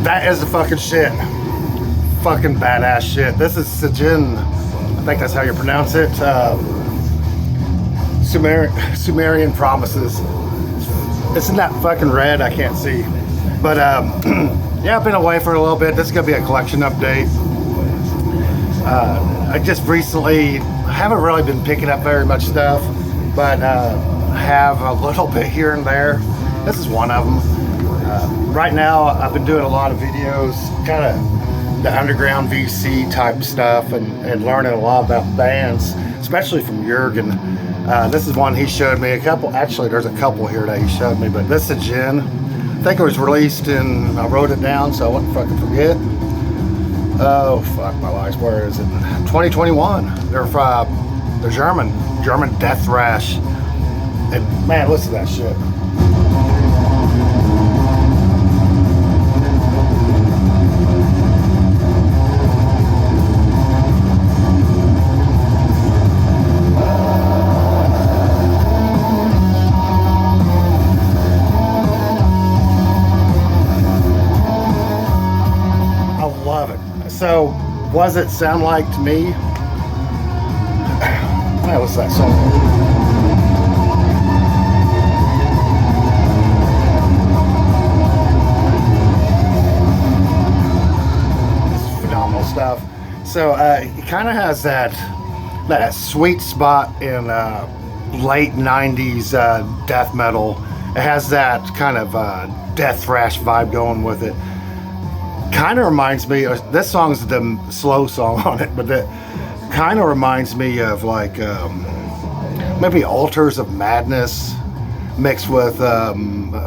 That is the fucking shit. Fucking badass shit. This is Sajin. I think that's how you pronounce it. Sumerian Promises. It's in that fucking red, I can't see. But yeah, I've been away for a little bit. This is gonna be a collection update. I just recently haven't really been picking up very much stuff, but have a little bit here and there. This is one of them. Right now, I've been doing a lot of videos, kind of the underground VC type stuff, and learning a lot about bands, especially from Jurgen. This is one he showed me. A couple, actually, there's a couple here that he showed me, but this is Gin. I think it was released in, I wrote it down so I wouldn't fucking forget. Oh, fuck my life, where is it? 2021. They're from the German death thrash. And man, listen to that shit. So, what does it sound like to me? What's that song? It's phenomenal stuff. So, it kind of has that sweet spot in late 90s death metal. It has that kind of death thrash vibe going with it. Kind of reminds me, this song's the slow song on it, but that kind of reminds me of like maybe Altars of Madness mixed with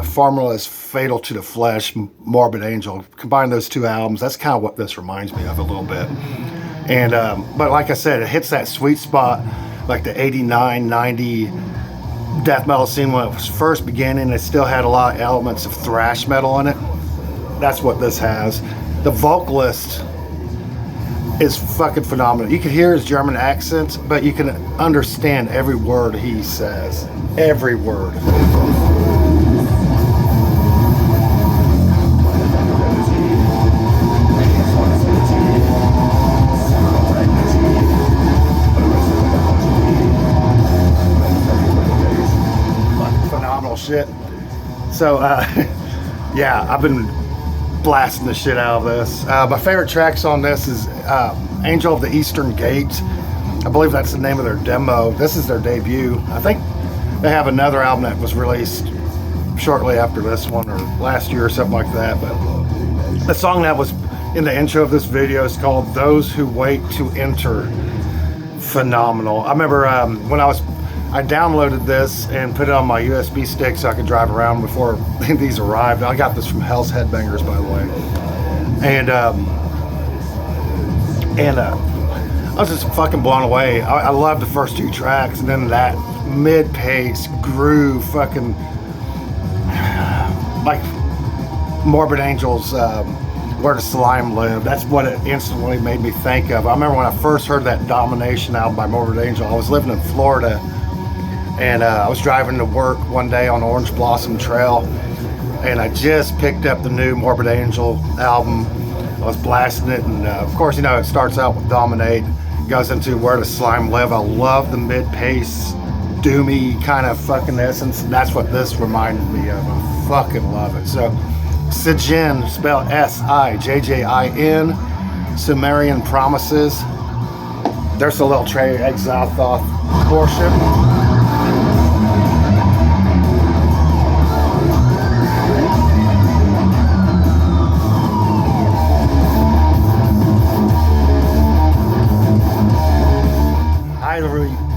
Formula's Fatal to the Flesh, Morbid Angel. Combine those two albums, that's kind of what this reminds me of a little bit. And but like I said, it hits that sweet spot like the 89, 90 death metal scene when it was first beginning. It still had a lot of elements of thrash metal in it. That's what this has. The vocalist is fucking phenomenal. You can hear his German accent, but you can understand every word he says. Every word. Phenomenal shit. So, yeah, I've been blasting the shit out of this. My favorite tracks on this is Angel of the Eastern Gate. I believe that's the name of their demo. This is their debut. I think they have another album that was released shortly after this one, or last year or something like that. But the song that was in the intro of this video is called Those Who Wait to Enter. Phenomenal. I remember when I downloaded this and put it on my USB stick so I could drive around before these arrived. I got this from Hell's Headbangers, by the way. And I was just fucking blown away. I loved the first two tracks, and then that mid-pace groove, fucking like Morbid Angel's Where the Slime Live. That's what it instantly made me think of. I remember when I first heard that Domination album by Morbid Angel, I was living in Florida. And I was driving to work one day on Orange Blossom Trail, and I just picked up the new Morbid Angel album. I was blasting it, and of course, you know, it starts out with Dominate, goes into Where the Slime Live. I love the mid-pace, doomy kind of fucking essence, and that's what this reminded me of. I fucking love it. So, Sajin, spelled S-I-J-J-I-N, Sumerian Promises. There's a little Trey Exalthoth portion.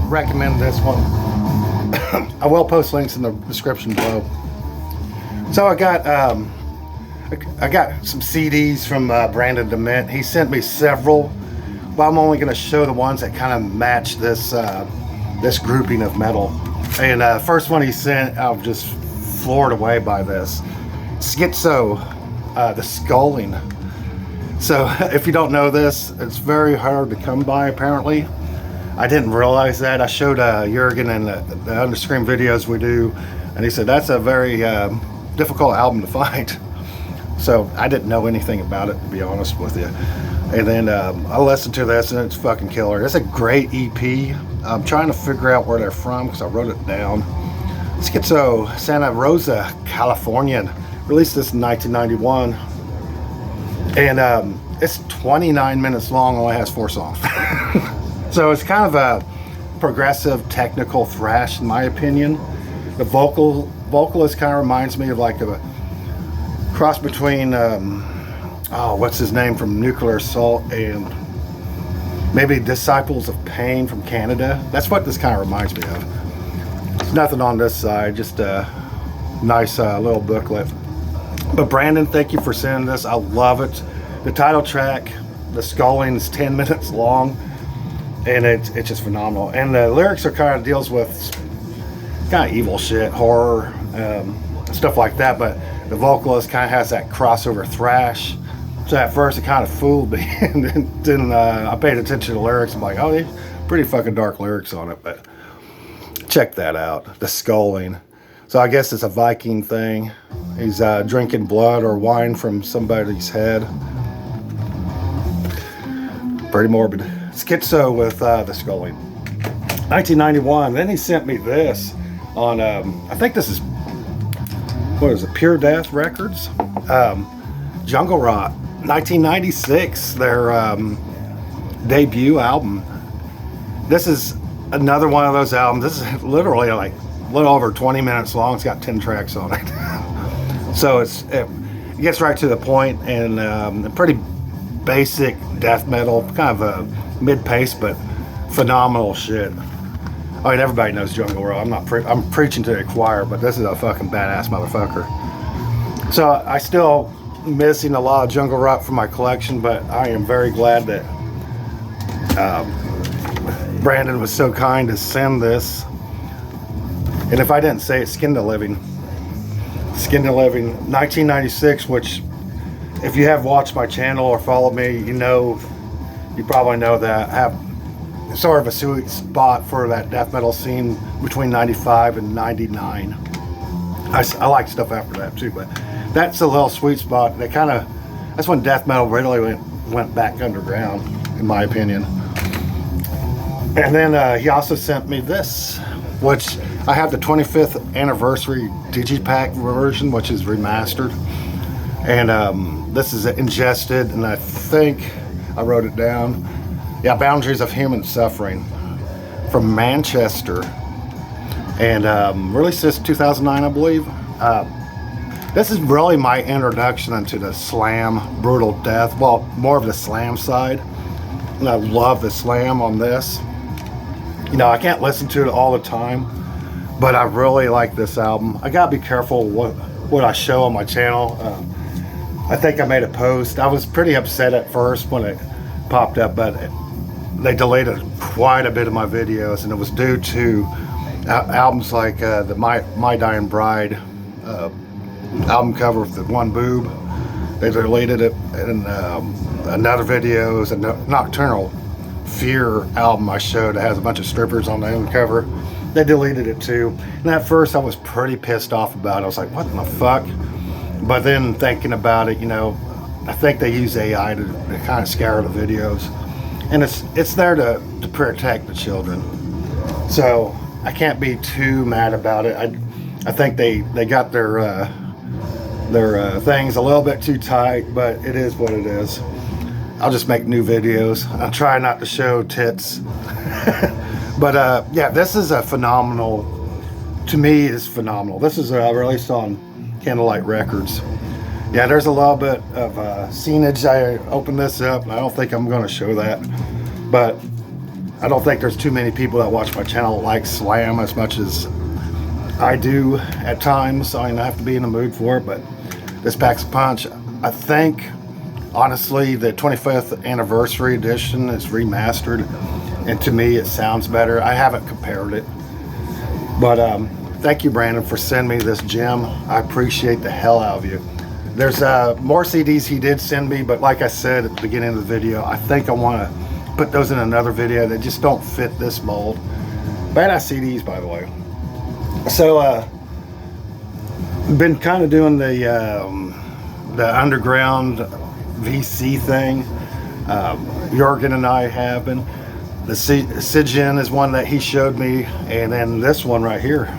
Recommend this one. I will post links in the description below. So I got some CDs from Brandon DeMint. He sent me several, but I'm only going to show the ones that kind of match this this grouping of metal. And first one he sent, I was just floored away by this. Schizo, the Sculling. So if you don't know this, it's very hard to come by apparently. I didn't realize that. I showed Jurgen in the Underscream videos we do, and he said that's a very difficult album to find. So I didn't know anything about it, to be honest with you. And then I listened to this, and it's fucking killer. It's a great EP. I'm trying to figure out where they're from because I wrote it down. Schizo, Santa Rosa, California. Released this in 1991. And it's 29 minutes long, only has 4 songs. So it's kind of a progressive, technical thrash, in my opinion. The vocalist kind of reminds me of like a cross between, what's his name from Nuclear Assault and maybe Disciples of Pain from Canada. That's what this kind of reminds me of. There's nothing on this side, just a nice little booklet. But Brandon, thank you for sending this. I love it. The title track, the sculling, is 10 minutes long, and it's just phenomenal. And the lyrics are kind of deals with kind of evil shit, horror, stuff like that, but the vocalist kind of has that crossover thrash. So at first it kind of fooled me, and then I paid attention to the lyrics. I'm like, oh, these pretty fucking dark lyrics on it, but check that out. The sculling. So I guess it's a Viking thing. He's drinking blood or wine from somebody's head. Pretty morbid. Schizo with the sculling. 1991. Then he sent me this on, I think this is, what is it, Pure Death Records? Jungle Rot, 1996, their debut album. This is another one of those albums. This is literally like a little over 20 minutes long. It's got 10 tracks on it. So it gets right to the point, and pretty basic death metal, kind of a mid-pace, but phenomenal shit. I mean, everybody knows Jungle Rot. I'm preaching to the choir, but this is a fucking badass motherfucker. So I still missing a lot of Jungle Rot from my collection, but I am very glad that Brandon was so kind to send this. And if I didn't say it, Skin to Living, 1996, which if you have watched my channel or followed me, you probably know that I have sort of a sweet spot for that death metal scene between 95 and 99. I like stuff after that too, but that's a little sweet spot. That's when death metal really went back underground, in my opinion. And then he also sent me this, which I have the 25th anniversary digipack version, which is remastered. And this is Ingested, and I think I wrote it down. Yeah, Boundaries of Human Suffering from Manchester. And released this in 2009, I believe. This is really my introduction into the slam, brutal death. Well, more of the slam side. And I love the slam on this. I can't listen to it all the time, but I really like this album. I gotta be careful what I show on my channel. I think I made a post. I was pretty upset at first when it popped up, but they deleted quite a bit of my videos, and it was due to albums like the My Dying Bride album cover with the one boob. They deleted it, and another video is a Nocturnal Fear album I showed that has a bunch of strippers on the cover. They deleted it too, and at first I was pretty pissed off about it. I was like, what in the fuck? But then thinking about it, I think they use AI to kind of scare the videos, and it's there to protect the children. So I can't be too mad about it. I think they got their things a little bit too tight, but it is what it is. I'll just make new videos. I'll try not to show tits. But yeah, this is a phenomenal, to me it's phenomenal. This is released on Candlelight Records. Yeah, there's a little bit of scenage. I opened this up, and I don't think I'm going to show that, but I don't think there's too many people that watch my channel that like slam as much as I do at times. I have to be in the mood for it, but this packs a punch. I think, honestly, the 25th anniversary edition is remastered, and to me it sounds better. I haven't compared it, but thank you, Brandon, for sending me this gem. I appreciate the hell out of you. There's more CDs he did send me, but like I said at the beginning of the video, I think I want to put those in another video that just don't fit this mold. Badass CDs, by the way. So, been kind of doing the the underground VC thing. Jorgen and I have been. The Sajin is one that he showed me, and then this one right here.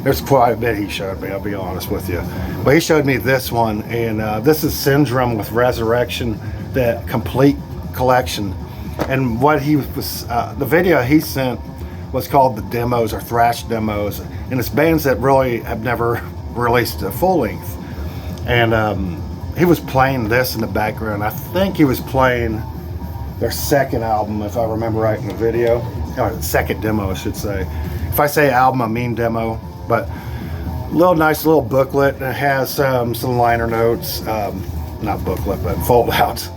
There's quite a bit he showed me, I'll be honest with you. But he showed me this one, and this is Syndrome with Resurrection, the complete collection. And what he was, the video he sent was called the demos or Thrash demos, and it's bands that really have never released a full length. And he was playing this in the background. I think he was playing their second album, if I remember right in the video, or second demo, I should say. If I say album, I mean demo. But nice little booklet, and it has some liner notes, not booklet, but fold out,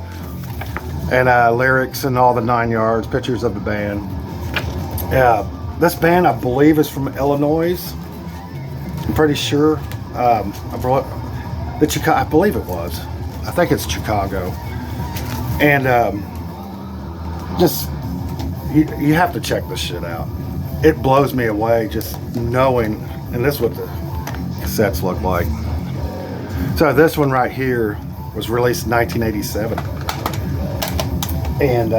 and lyrics and all the 9 yards, pictures of the band. This band, I believe, is from Illinois. I'm pretty sure. I believe it was. I think it's Chicago. And just you have to check this shit out. It blows me away just knowing. And this is what the cassettes look like. So this one right here was released in 1987. And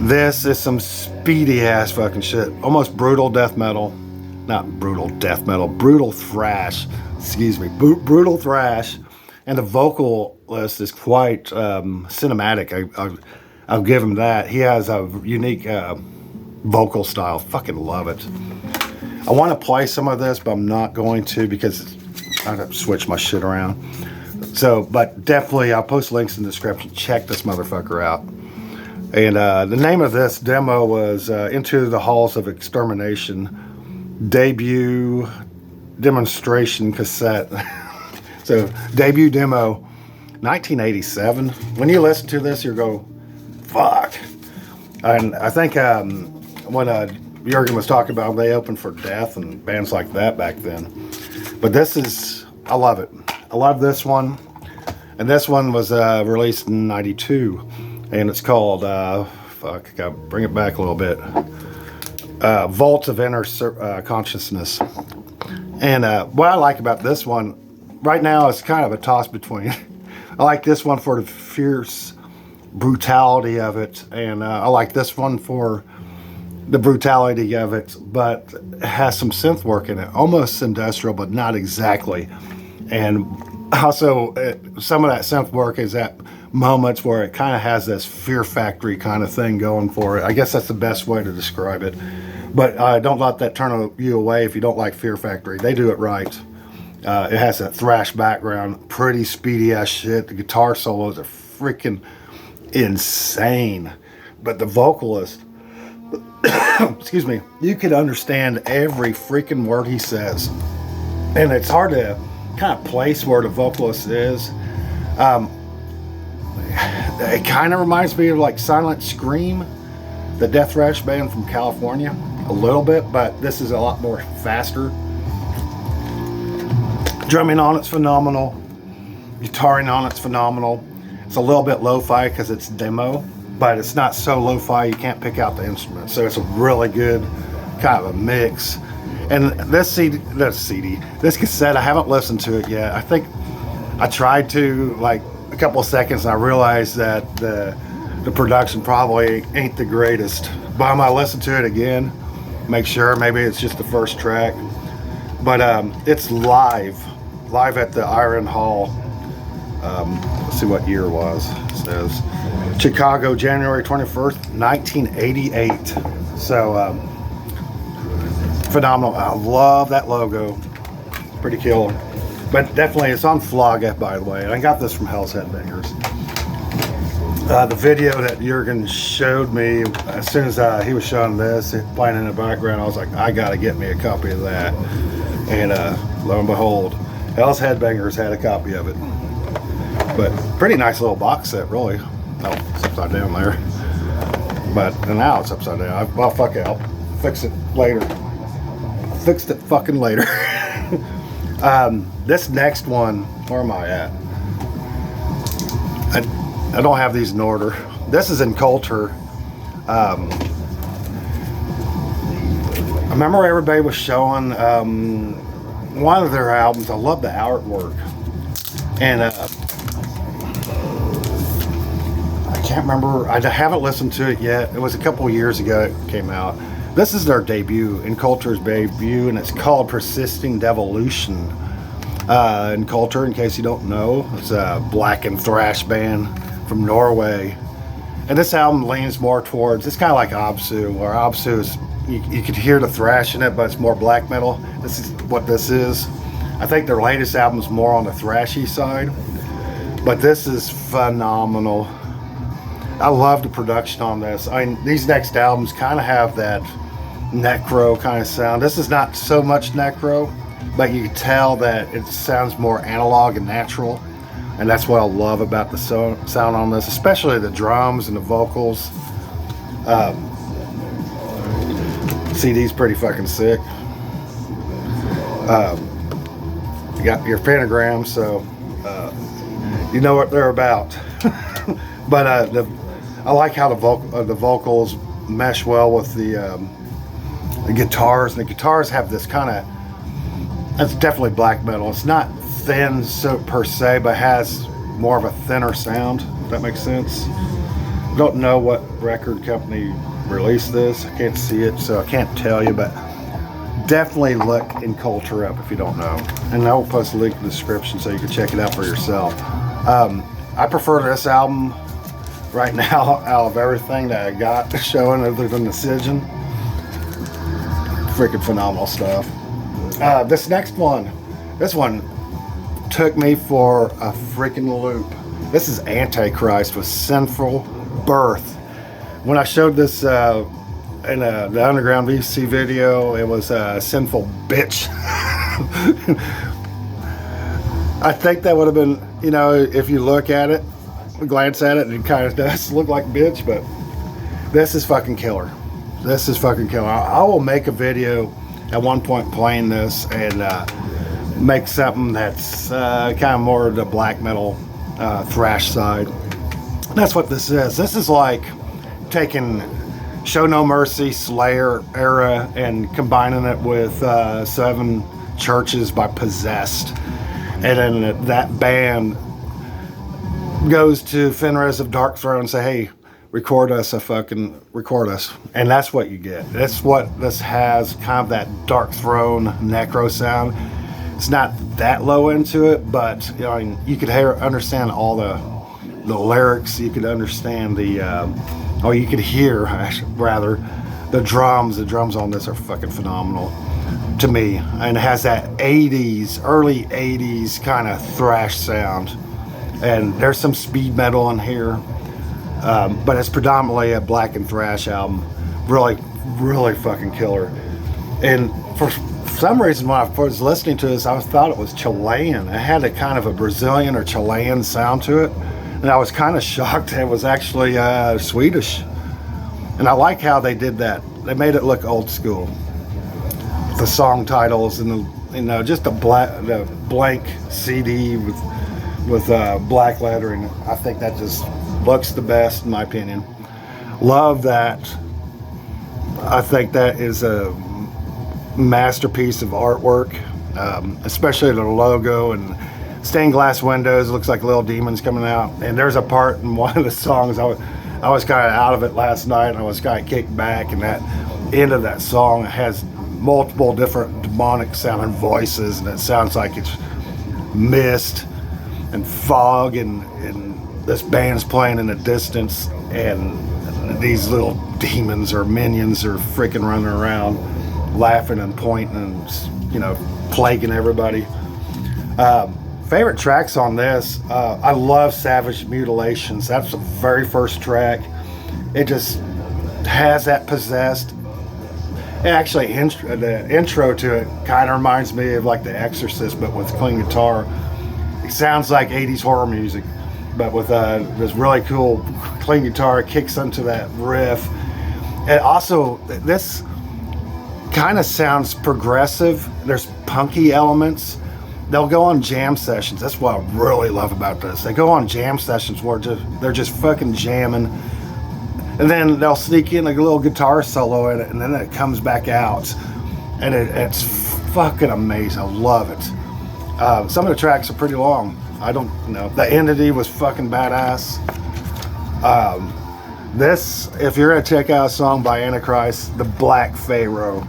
this is some speedy ass fucking shit. Almost brutal death metal. Not brutal death metal, brutal thrash. Excuse me, brutal thrash. And the vocalist is quite cinematic. I'll give him that. He has a unique vocal style. Fucking love it. I want to play some of this, but I'm not going to because I have to switch my shit around. So, but definitely I'll post links in the description. Check this motherfucker out. And the name of this demo was Into the Halls of Extermination debut demonstration cassette. So debut demo 1987. When you listen to this, you go, fuck. And I think when Jorgen was talking about, they opened for Death and bands like that back then. But this is, I love it. I love this one. And this one was released in 92. And it's called, fuck, I gotta bring it back a little bit. Vault of Inner Consciousness. And what I like about this one, right now it's kind of a toss between. I like this one for the fierce brutality of it. And I like this one for the brutality of it, but it has some synth work in it, almost industrial, but not exactly. And also, some of that synth work is at moments where it kind of has this Fear Factory kind of thing going for it. I guess that's the best way to describe it. But don't let that turn you away if you don't like Fear Factory. They do it right. It has that thrash background, pretty speedy ass shit. The guitar solos are freaking insane. But the vocalist, excuse me, you can understand every freaking word he says. And it's hard to kind of place where the vocalist is. It kind of reminds me of like Silent Scream, the death thrash band from California, a little bit, but this is a lot more faster. Drumming on it's phenomenal. Guitaring on it's phenomenal. It's a little bit lo-fi because it's demo, but it's not so lo-fi you can't pick out the instrument. So it's a really good kind of a mix. And this this cassette, I haven't listened to it yet. I think I tried to like a couple of seconds and I realized that the production probably ain't the greatest. But I might listen to it again, make sure maybe it's just the first track. But it's live at the Iron Hall. Let's see what year it was. It says Chicago, January 21st, 1988. So phenomenal. I love that logo. Pretty killer. But definitely, it's on Flogga, by the way. And I got this from Hell's Headbangers. The video that Jorgen showed me, as soon as he was showing this, playing in the background, I was like, I gotta get me a copy of that. And lo and behold, Hell's Headbangers had a copy of it. But pretty nice little box set, really. Oh, it's upside down there. But now it's upside down. Well, fuck it. I'll fix it later. Fixed it fucking later. This next one, where am I at? I don't have these in order. This is in Coulter. I remember everybody was showing one of their albums. I love the artwork. And I can't remember. I haven't listened to it yet. It was a couple years ago it came out. This is their debut, In Culture's debut, and it's called Persisting Devolution. In Culture, in case you don't know, it's a black and thrash band from Norway. And this album leans more towards, it's kind of like Absu, where Absu is, you could hear the thrash in it, but it's more black metal. This is what this is. I think their latest album's more on the thrashy side, but this is phenomenal. I love the production on this. These next albums kind of have that necro kind of sound. This is not so much necro, but you can tell that it sounds more analog and natural. And that's what I love about the sound on this, especially the drums and the vocals. CD's pretty fucking sick. You got your pentagram, so you know what they're about. But I like how the vocals mesh well with the guitars. And the guitars have this kind of, it's definitely black metal. It's not thin so per se, but has more of a thinner sound, if that makes sense. Don't know what record company released this. I can't see it, so I can't tell you, but definitely look In Culture up if you don't know. And I will post a link in the description so you can check it out for yourself. I prefer this album right now out of everything that I got showing other than the Sajin. Freaking phenomenal stuff. This next one, this one took me for a freaking loop. This is Antichrist with Sinful Birth. When I showed this in the Underground VC video, it was a Sinful Bitch. I think that would have been, you know, if you look at it, glance at it, it kind of does look like bitch, but this is fucking killer. This is fucking killer. I will make a video at one point playing this and make something that's kind of more the black metal thrash side. That's what this is. This is like taking Show No Mercy, Slayer era, and combining it with Seven Churches by Possessed. And then that band goes to Fenris of Dark Throne and say, hey, record us. And that's what you get. That's what this has, kind of that Dark Throne necro sound. It's not that low into it, but you know, you could understand all the lyrics. You could understand you could hear rather the drums. The drums on this are fucking phenomenal to me, and it has that 80s, early 80s kind of thrash sound. And there's some speed metal in here, but it's predominantly a black and thrash album. Really, really fucking killer. And for some reason, when I was listening to this, I thought it was Chilean. It had a kind of a Brazilian or Chilean sound to it, and I was kind of shocked it was actually Swedish. And I like how they did that. They made it look old school. The song titles and just the blank CD with black lettering. I think that just looks the best in my opinion. Love that. I think that is a masterpiece of artwork, especially the logo and stained glass windows. It looks like little demons coming out. And there's a part in one of the songs I was kind of out of it last night, and I was kind of kicked back, and that end of that song has multiple different demonic sounding voices, and it sounds like it's mist and fog, and this band's playing in the distance, and these little demons or minions are freaking running around laughing and pointing and plaguing everybody. Favorite tracks on this, I love Savage Mutilations. That's the very first track. It just has that Possessed. Actually, the intro to it kind of reminds me of like The Exorcist, but with clean guitar. It sounds like 80s horror music, but with this really cool clean guitar. It kicks into that riff. And also, this kind of sounds progressive. There's punky elements. They'll go on jam sessions. That's what I really love about this. They go on jam sessions where they're just fucking jamming, and then they'll sneak in a little guitar solo in it, and then it comes back out, and it's fucking amazing. I love it. Some of the tracks are pretty long. I don't know. The Entity was fucking badass. This, if you're gonna check out a song by Antichrist, The Black Pharaoh.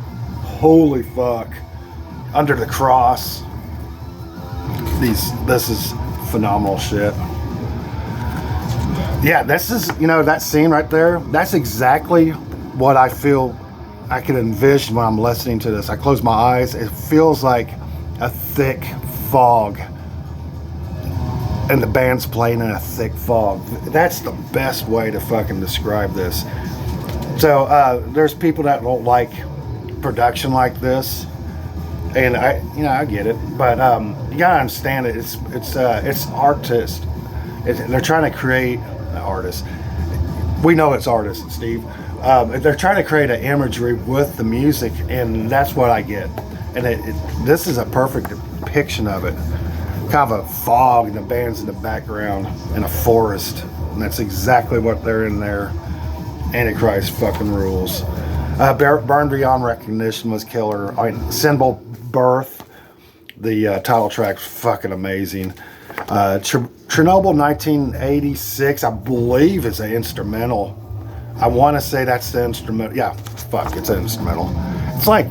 Holy fuck. Under the Cross. This is phenomenal shit. Yeah, this is, that scene right there, that's exactly what I feel I can envision when I'm listening to this. I close my eyes, it feels like a thick fog. And the band's playing in a thick fog. That's the best way to fucking describe this. So there's people that don't like production like this, and I get it, but you gotta understand it. It's artist. They're trying to create an artist. We know it's artists, Steve. They're trying to create an imagery with the music, and that's what I get. And this is a perfect depiction of it. Kind of a fog, and the band's in the background in a forest, and that's exactly what they're in there. Antichrist fucking rules. Burn Beyond Recognition was killer. Symbol Birth, the title track's fucking amazing. Chernobyl 1986, I believe, is an instrumental. I want to say that's the instrumental. Yeah, fuck, it's an instrumental. It's like,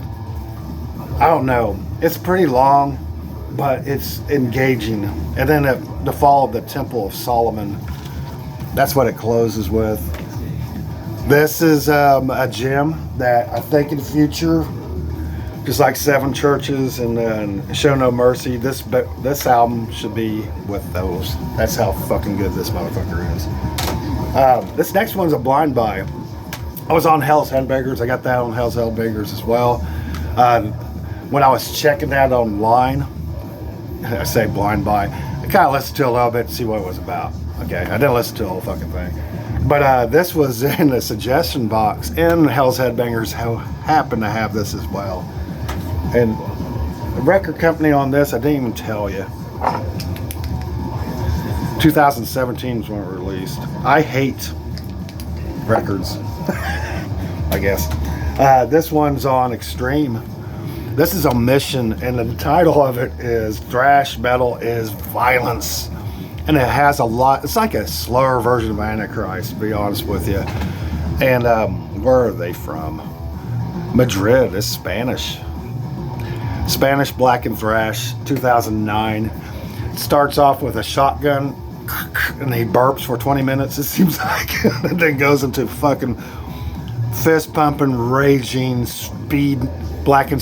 I don't know, it's pretty long, but it's engaging. And then the fall of the Temple of Solomon, that's what it closes with. This is a gem that I think in the future, just like Seven Churches and Show No Mercy, this album should be with those. That's how fucking good this motherfucker is. This next one's a blind buy. I was on Hell's Headbangers. I got that on Hell's Headbangers as well. When I was checking that online, I say blind buy, I kind of listened to a little bit to see what it was about. Okay, I didn't listen to the whole fucking thing. But this was in the suggestion box, and Hell's Headbangers happened to have this as well. And the record company on this, I didn't even tell you. 2017 is when it released. I hate records, I guess. This one's on Extreme. This is Omission, and the title of it is Thrash Metal is Violence. And it has a lot, it's like a slower version of Antichrist, to be honest with you. And where are they from? Madrid, it's Spanish. Spanish Black and Thrash, 2009. It starts off with a shotgun, and he burps for 20 minutes, it seems like. And then goes into fucking fist pumping, raging, black and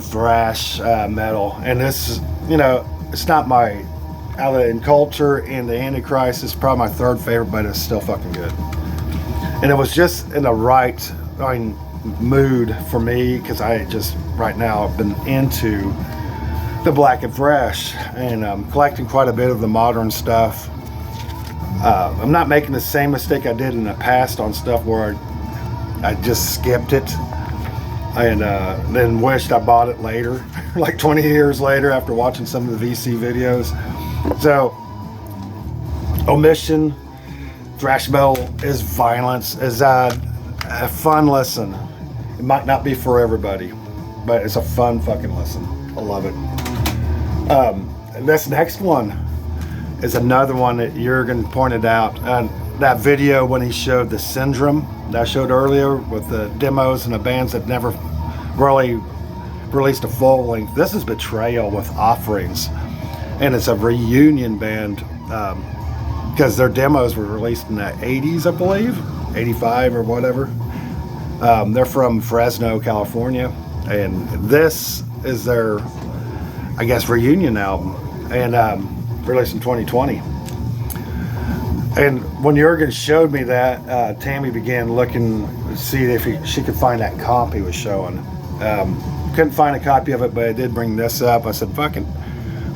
thrash metal. And this, it's not my in culture, and the Antichrist is probably my third favorite, but it's still fucking good. And it was just in the right mood for me, because I just right now I've been into the black and thrash, and I'm collecting quite a bit of the modern stuff. I'm not making the same mistake I did in the past on stuff where I just skipped it and then wished I bought it later, like 20 years later after watching some of the VC videos. So, Omission, thrash metal is violence, is a fun listen. It might not be for everybody, but it's a fun fucking listen. I love it. This next one is another one that Jurgen pointed out. That video when he showed the Syndrome that I showed earlier with the demos and the bands that never really released a full length. This is Betrayal with Offerings, and it's a reunion band because their demos were released in the 80s, I believe, 85 or whatever. They're from Fresno, California, and this is their, I guess, reunion album, and released in 2020. And when Jurgen showed me that, Tammy began looking to see if she could find that comp he was showing. Couldn't find a copy of it, but I did bring this up. I said, fucking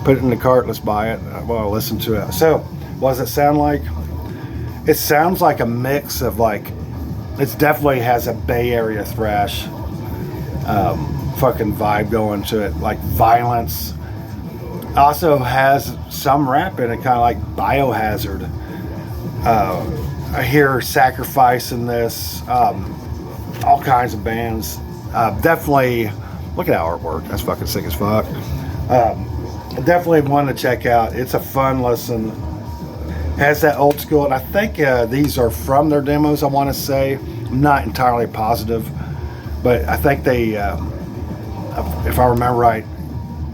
put it in the cart, let's buy it. Well, I'll listen to it. So, what does it sound like? It sounds like a mix of it definitely has a Bay Area thrash fucking vibe going to it, like violence. Also has some rap in it, kind of like Biohazard. I hear Sacrifice in this, all kinds of bands. Definitely, look at that artwork, that's fucking sick as fuck. Definitely one to check out. It's a fun listen. Has that old school, and I think these are from their demos, I want to say. I'm not entirely positive, but I think they, if I remember right,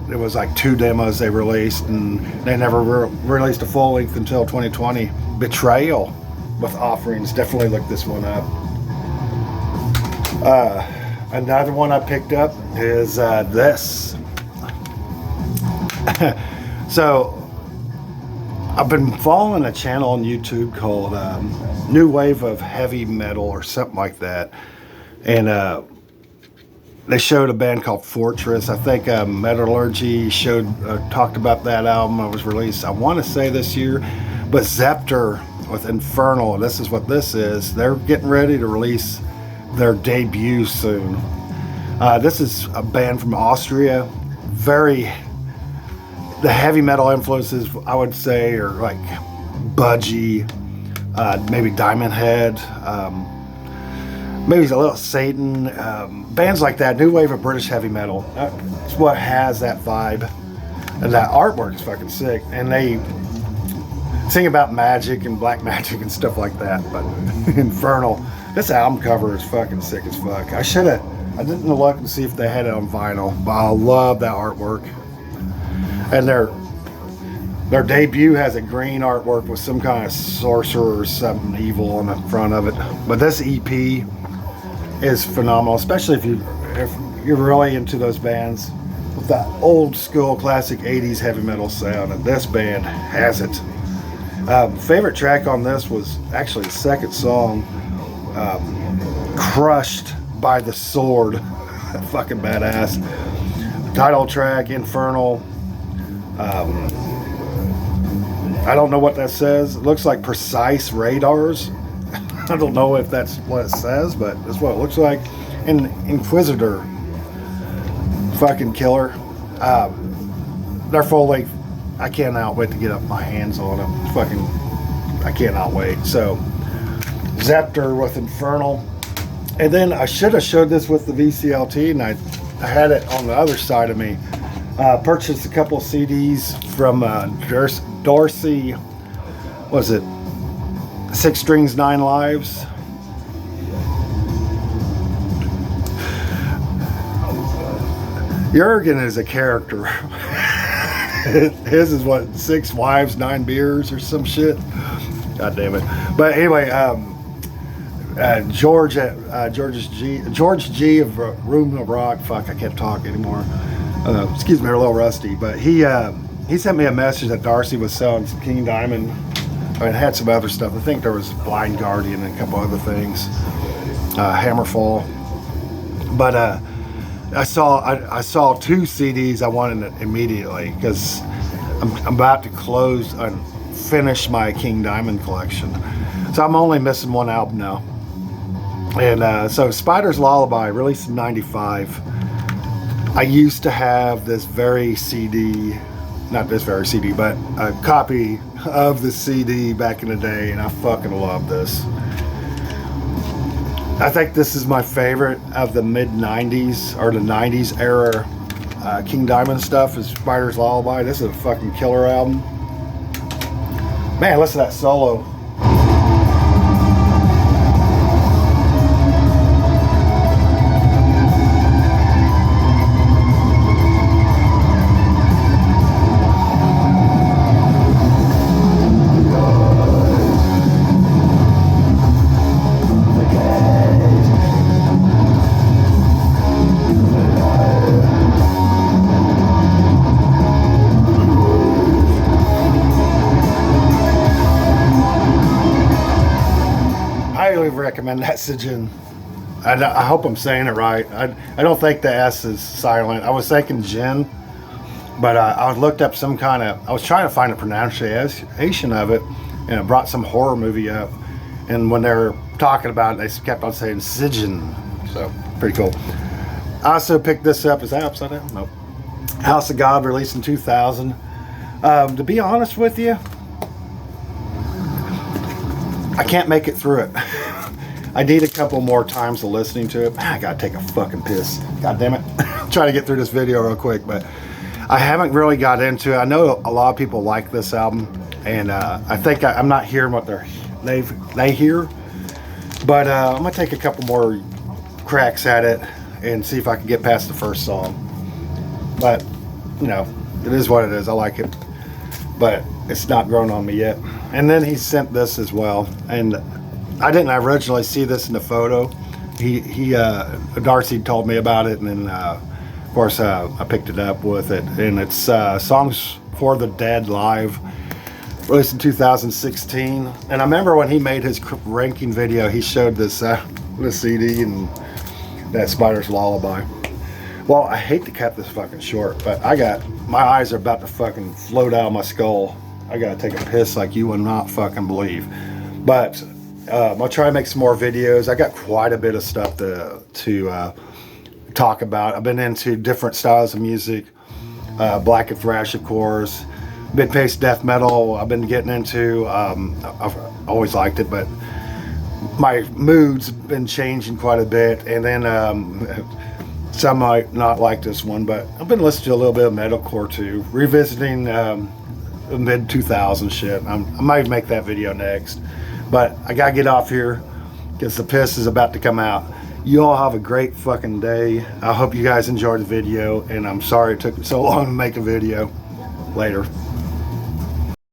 it was like 2 demos they released, and they never released a full length until 2020. Betrayal with Offerings. Definitely look this one up. Another one I picked up is this. So I've been following a channel on YouTube called New Wave of Heavy Metal or something like that, and they showed a band called Fortress. I think Metallurgy talked about that album. It was released, I want to say, this year. But Zaptor with Infernal, this is what this is. They're getting ready to release their debut soon. This is a band from Austria. The heavy metal influences, I would say, are like Budgie, maybe Diamond Head, maybe a little Satan, bands like that. New wave of British heavy metal. That's what has that vibe, and that artwork is fucking sick. And they sing about magic and black magic and stuff like that. But Infernal, this album cover is fucking sick as fuck. I didn't look and see if they had it on vinyl, but I love that artwork. And their debut has a green artwork with some kind of sorcerer or something evil on the front of it. But this EP is phenomenal, especially if you're really into those bands with that old school classic 80s heavy metal sound, and this band has it. Favorite track on this was actually the second song, Crushed by the Sword. Fucking badass. Title track, Infernal. I don't know what that says. It looks like Precise Radars. I don't know if that's what it says, but that's what it looks like. And Inquisitor, fucking killer. They're full length. I cannot wait to get up my hands on them. I cannot wait. So Zaptor with Infernal. And then I should have showed this with the VCLT, and I had it on the other side of me. Purchased a couple of CDs from Dorsey. Was it 6 Strings 9 Lives? Jurgen is a character. His is what, 6 Wives 9 Beers or some shit. God damn it. But anyway, George G of Room of Rock. Fuck, I can't talk anymore. Excuse me, I'm a little rusty, but he sent me a message that Darcy was selling some King Diamond. I mean, it had some other stuff. I think there was Blind Guardian and a couple other things, Hammerfall. But I saw 2 CDs I wanted immediately because I'm about to close and finish my King Diamond collection. So I'm only missing 1 album now. And so Spider's Lullaby, released in '95. I used to have this very CD, not this very CD, but a copy of the CD back in the day, and I fucking love this. I think this is my favorite of the mid-90s or the 90s era King Diamond stuff is Spider's Lullaby. This is a fucking killer album. Man, listen to that solo. Recommend that Sajin. I hope I'm saying it right. I don't think the S is silent. I was thinking Jin, but I looked up some kind of, I was trying to find a pronunciation of it, and it brought some horror movie up, and when they were talking about it, they kept on saying Sajin. So pretty cool. I also picked this up. Is that upside down? Nope. House of God, released in 2000. To be honest with you, I can't make it through it. I need a couple more times of listening to it. I gotta take a fucking piss. God damn it. I'm trying to get through this video real quick, but I haven't really got into it. I know a lot of people like this album, and I think I'm not hearing what they hear, but I'm gonna take a couple more cracks at it and see if I can get past the first song. But you know, it is what it is. I like it, but it's not grown on me yet. And then he sent this as well, and I didn't originally see this in the photo. Darcy told me about it, and then of course I picked it up with it, and it's Songs for the Dead Live, released in 2016. And I remember when he made his ranking video, he showed this CD and that Spider's Lullaby. Well, I hate to cut this fucking short, but my eyes are about to fucking float out of my skull. I gotta take a piss like you would not fucking believe. But I'll try to make some more videos. I got quite a bit of stuff to talk about. I've been into different styles of music, black and thrash, of course, mid-paced death metal. I've been getting into. I've always liked it, but my mood's been changing quite a bit. And then some might not like this one, but I've been listening to a little bit of metalcore too, revisiting mid 2000s shit. I might make that video next, but I gotta get off here because the piss is about to come out. You all have a great fucking day. I hope you guys enjoyed the video, and I'm sorry it took so long to make a video. Later.